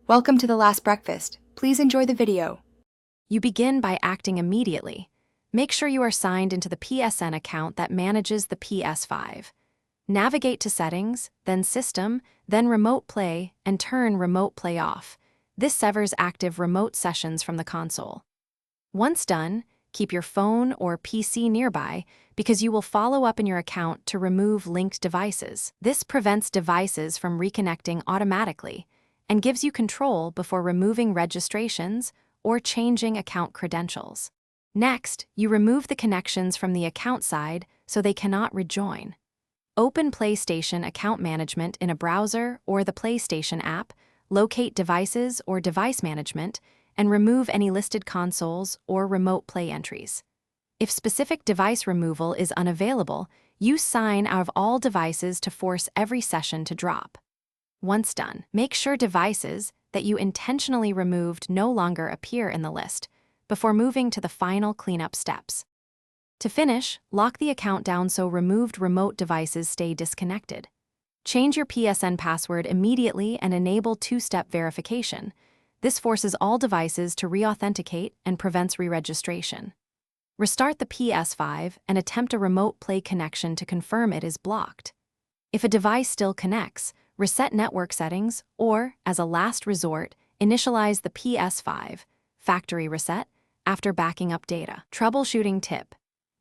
Welcome to the last breakfast. Please enjoy the video. You begin by acting immediately. Make sure you are signed into the PSN account that manages the Ps5. Navigate to Settings, then System, then Remote Play, and turn Remote Play off. This severs active remote sessions from the console. Once done, keep your phone or PC nearby because you will follow up in your account to remove linked devices. This prevents devices from reconnecting automatically and gives you control before removing registrations or changing account credentials. Next, you remove the connections from the account side so they cannot rejoin. Open PlayStation Account Management in a browser or the PlayStation app, locate Devices or Device Management, and remove any listed consoles or remote play entries. If specific device removal is unavailable, use Sign out of all devices to force every session to drop. Once done, make sure devices that you intentionally removed no longer appear in the list before moving to the final cleanup steps. To finish, lock the account down so removed remote devices stay disconnected. Change your PSN password immediately and enable two-step verification. This forces all devices to re-authenticate and prevents re-registration. Restart the Ps5 and attempt a remote play connection to confirm it is blocked. If a device still connects, reset network settings, or, as a last resort, initialize the Ps5 factory reset after backing up data. Troubleshooting tip: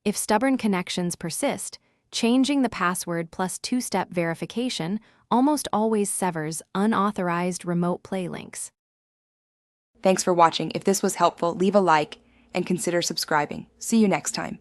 if stubborn connections persist, changing the password plus two-step verification almost always severs unauthorized remote play links. Thanks for watching. If this was helpful, leave a like and consider subscribing. See you next time.